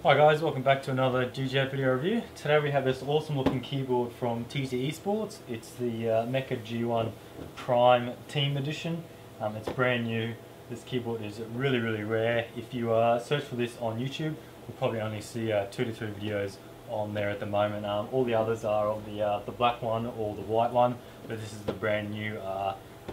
Hi guys, welcome back to another GJ video review. Today we have this awesome looking keyboard from TT eSports. It's the Meka G1 Prime Team Edition. It's brand new. This keyboard is really rare. If you search for this on YouTube, you'll probably only see 2 to 3 videos on there at the moment. All the others are of the black one or the white one, but this is the brand new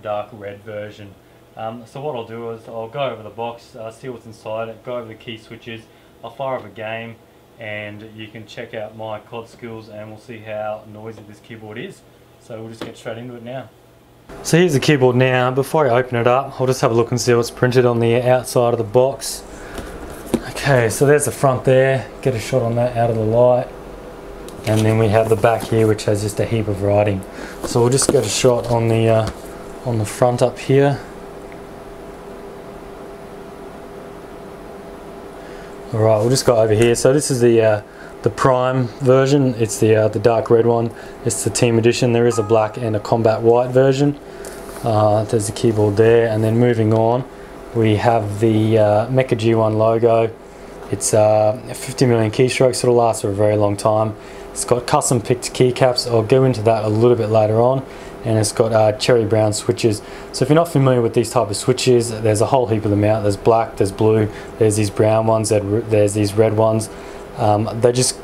dark red version. So what I'll do is I'll go over the box, see what's inside it, go over the key switches, I'll fire up a game, and you can check out my COD skills and we'll see how noisy this keyboard is. So we'll just get straight into it now. So here's the keyboard now. Before I open it up, I'll just have a look and see what's printed on the outside of the box. Okay, so there's the front there, get a shot on that out of the light. And then we have the back here, which has just a heap of writing. So we'll just get a shot on the front up here. Alright, we'll just go over here. So this is the Prime version. It's the dark red one. It's the Team Edition. There is a black and a combat white version. There's the keyboard there, and then moving on, we have the Meka G1 logo. It's 50 million keystrokes. It'll last for a very long time. It's got custom picked keycaps. I'll go into that a little bit later on. And it's got cherry brown switches. So if you're not familiar with these type of switches, there's a whole heap of them out. There's black, there's blue, there's these brown ones, there's these red ones. They just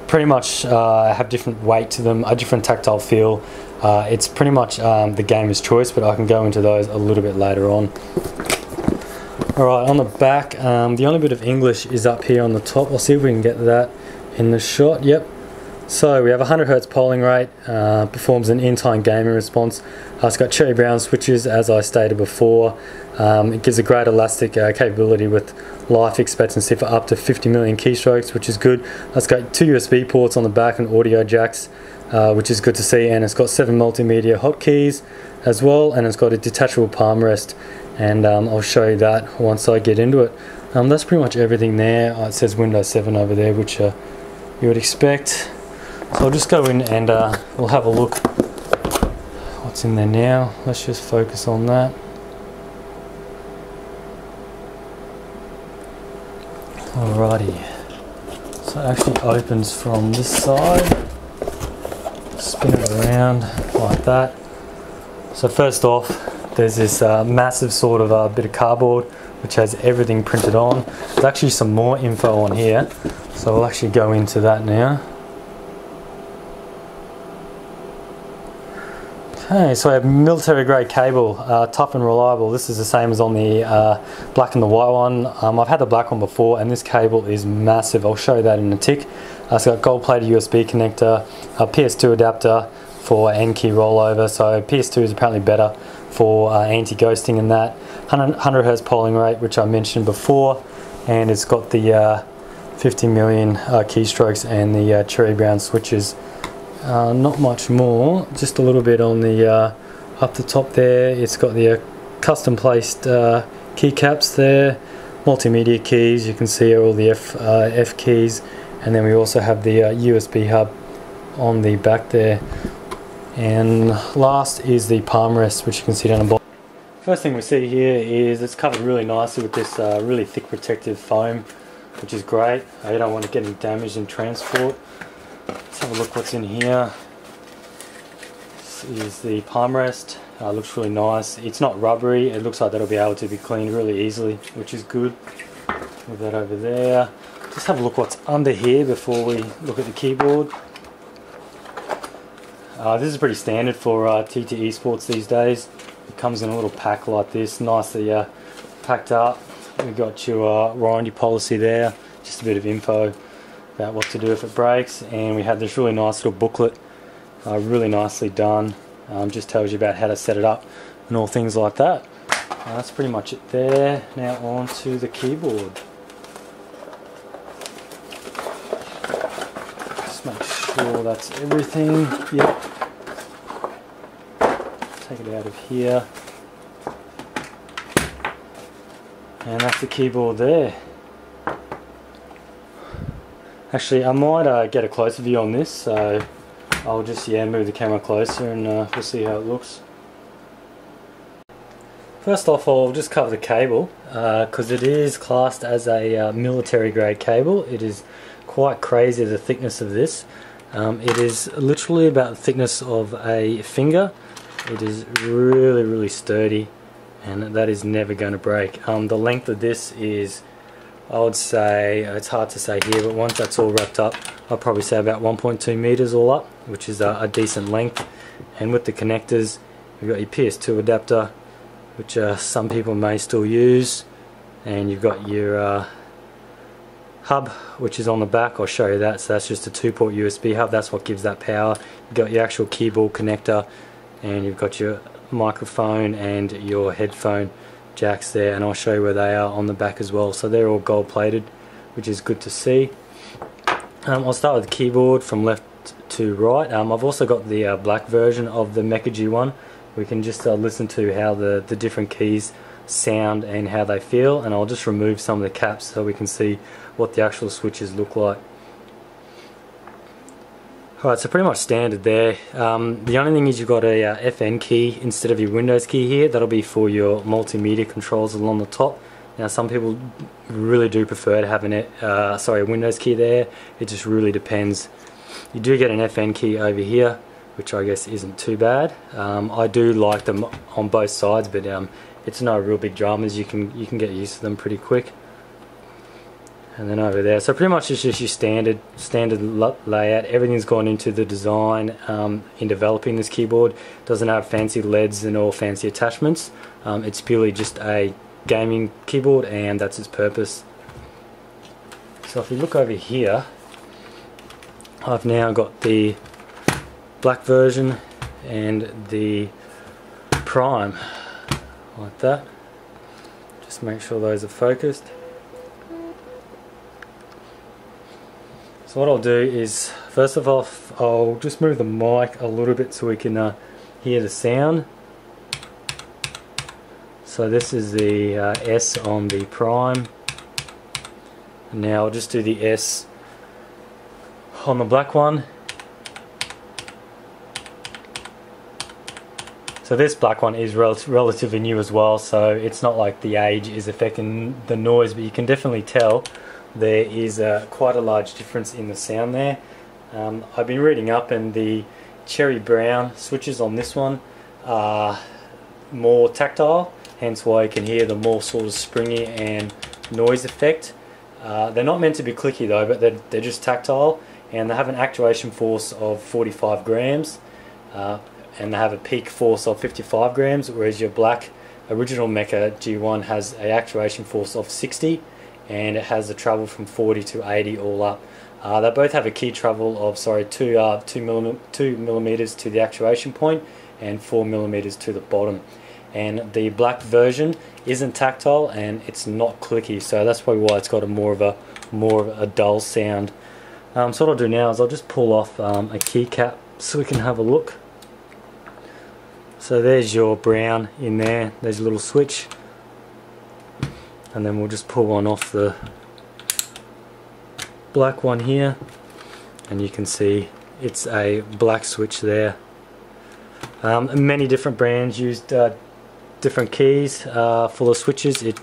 pretty much have different weight to them, a different tactile feel. It's pretty much the gamer's choice, but I can go into those a little bit later on. Alright, on the back, the only bit of English is up here on the top. I'll see if we can get that in the shot. Yep. So we have 100 Hz polling rate, performs an in-time gaming response. It's got cherry brown switches, as I stated before. It gives a great elastic capability with life expectancy for up to 50 million keystrokes, which is good. It's got 2 USB ports on the back and audio jacks, which is good to see. And it's got 7 multimedia hotkeys as well, and it's got a detachable palm rest. And I'll show you that once I get into it. That's pretty much everything there. It says Windows 7 over there, which you would expect. So I'll just go in and we'll have a look what's in there now. Let's just focus on that. Alrighty. So it actually opens from this side. Spin it around like that. So first off, there's this massive sort of bit of cardboard which has everything printed on. There's actually some more info on here. So we'll actually go into that now. Okay, so I have military grade cable, tough and reliable. This is the same as on the black and the white one. I've had the black one before, and this cable is massive. I'll show you that in a tick. It's got gold plated USB connector, a PS2 adapter for N key rollover. So PS2 is apparently better for anti-ghosting and that. 100 Hz polling rate, which I mentioned before, and it's got the 50 million keystrokes and the cherry brown switches. Not much more, just a little bit on the up the top there. It's got the custom placed keycaps there, multimedia keys. You can see all the F keys, and then we also have the USB hub on the back there. And last is the palm rest, which you can see down the bottom. First thing we see here is it's covered really nicely with this really thick protective foam, which is great. You don't want to get any damage in transport. Let's have a look what's in here. This is the palm rest. Looks really nice. It's not rubbery. It looks like that'll be able to be cleaned really easily, which is good. Move that over there. Just have a look what's under here before we look at the keyboard. This is pretty standard for TT eSports these days. It comes in a little pack like this, nicely packed up. We've got your warranty policy there, just a bit of info about what to do if it breaks, and we have this really nice little booklet, really nicely done. Just tells you about how to set it up and all things like that. That's pretty much it there. Now on to the keyboard. Just make sure that's everything. Yep. Take it out of here, and that's the keyboard there. Actually, I might get a closer view on this, so I'll just move the camera closer and we'll see how it looks. First off, I'll just cover the cable because it is classed as a military grade cable. It is quite crazy, the thickness of this. It is literally about the thickness of a finger. It is really sturdy, and that is never going to break. The length of this is, I would say, it's hard to say here, but once that's all wrapped up, I'll probably say about 1.2 meters all up, which is a decent length. And with the connectors, you've got your PS2 adapter, which some people may still use, and you've got your hub, which is on the back. I'll show you that. So that's just a 2-port USB hub. That's what gives that power. You've got your actual keyboard connector, and you've got your microphone and your headphone jacks there, and I'll show you where they are on the back as well. So they're all gold plated, which is good to see. I'll start with the keyboard from left to right. I've also got the black version of the Meka G1. We can just listen to how the different keys sound and how they feel, and I'll just remove some of the caps so we can see what the actual switches look like. Alright, so pretty much standard there. The only thing is you've got a FN key instead of your Windows key here. That'll be for your multimedia controls along the top. Now some people really do prefer to have a Windows key there. It just really depends. You do get an FN key over here, which I guess isn't too bad. I do like them on both sides, but it's no real big dramas. You can get used to them pretty quick. And then over there, so pretty much it's just your standard layout. Everything's gone into the design in developing this keyboard. Doesn't have fancy LEDs and all fancy attachments. It's purely just a gaming keyboard, and that's its purpose. So if you look over here, I've now got the black version and the prime, like that. Just make sure those are focused. So what I'll do is, first of all, I'll just move the mic a little bit so we can hear the sound. So this is the S on the prime. And now I'll just do the S on the black one. So this black one is relatively new as well, so it's not like the age is affecting the noise, but you can definitely tell there is quite a large difference in the sound there. I've been reading up, and the cherry brown switches on this one are more tactile, hence why you can hear the more sort of springy and noise effect. They're not meant to be clicky though, but they're just tactile, and they have an actuation force of 45 grams. And they have a peak force of 55 grams, whereas your black original Meka G1 has an actuation force of 60, and it has a travel from 40 to 80 all up. They both have a key travel of 2 millimeters to the actuation point and 4 millimeters to the bottom. And the black version isn't tactile and it's not clicky, so that's probably why it's got a more of a dull sound. So what I'll do now is I'll just pull off a keycap so we can have a look. So there's your brown in there, there's a little switch, and then we'll just pull one off the black one here, and you can see it's a black switch there. Many different brands used different keys for the switches. It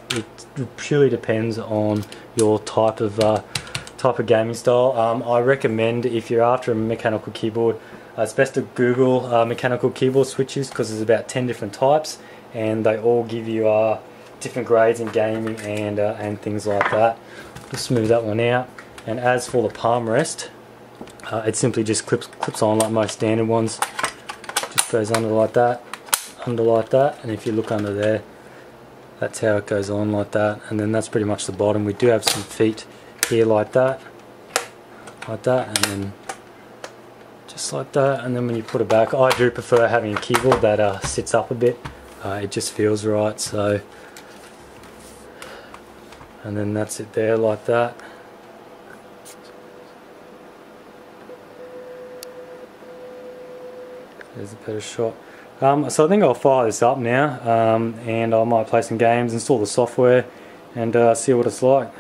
purely depends on your type of gaming style. I recommend, if you're after a mechanical keyboard, it's best to Google mechanical keyboard switches, because there's about 10 different types, and they all give you different grades in gaming and things like that. Just move that one out. And as for the palm rest, it simply just clips on like most standard ones. Just goes under like that, and if you look under there, that's how it goes on, like that. And then that's pretty much the bottom. We do have some feet here like that, and then just like that. And then when you put it back, I do prefer having a keyboard that sits up a bit. It just feels right. So, and then that's it there, like that. There's a better shot. So I think I'll fire this up now, and I might play some games, install the software, and see what it's like.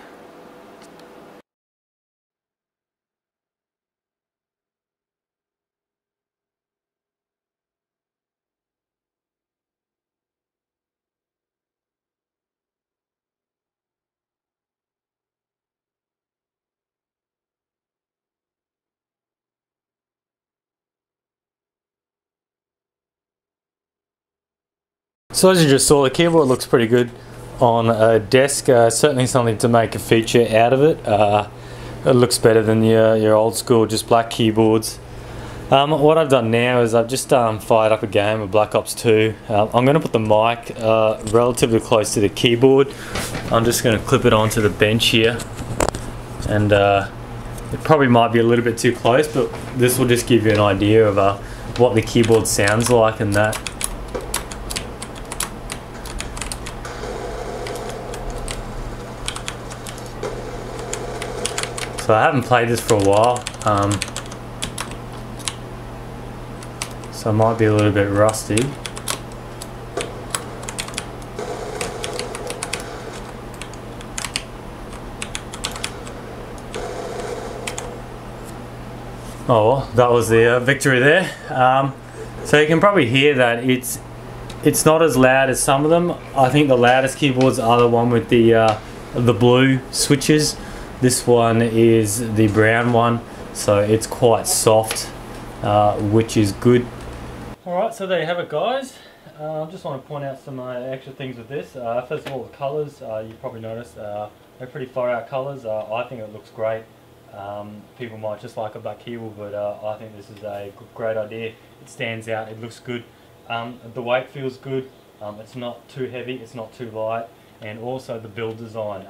So as you just saw, the keyboard looks pretty good on a desk. Certainly something to make a feature out of it. It looks better than your old school just black keyboards. What I've done now is I've just fired up a game of Black Ops 2. I'm going to put the mic relatively close to the keyboard. I'm just going to clip it onto the bench here, and it probably might be a little bit too close, but this will just give you an idea of what the keyboard sounds like and that. So I haven't played this for a while, so I might be a little bit rusty. Oh well, that was the victory there. So you can probably hear that it's not as loud as some of them. I think the loudest keyboards are the one with the blue switches. This one is the brown one, so it's quite soft, which is good. Alright, so there you have it, guys. I just want to point out some extra things with this. First of all, the colours, you probably noticed, they're pretty far out colours. I think it looks great. People might just like a black keyboard, but I think this is a great idea. It stands out, it looks good. The weight feels good. It's not too heavy, it's not too light. And also the build design,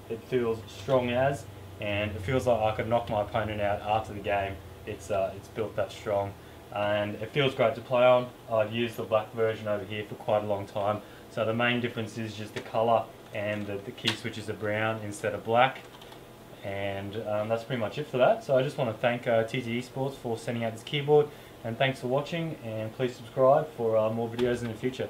it feels strong as, and it feels like I could knock my opponent out after the game. It's built that strong, and it feels great to play on. I've used the black version over here for quite a long time, so the main difference is just the colour, and the key switches are brown instead of black, and that's pretty much it for that. So I just want to thank TT eSports for sending out this keyboard, and thanks for watching, and please subscribe for more videos in the future.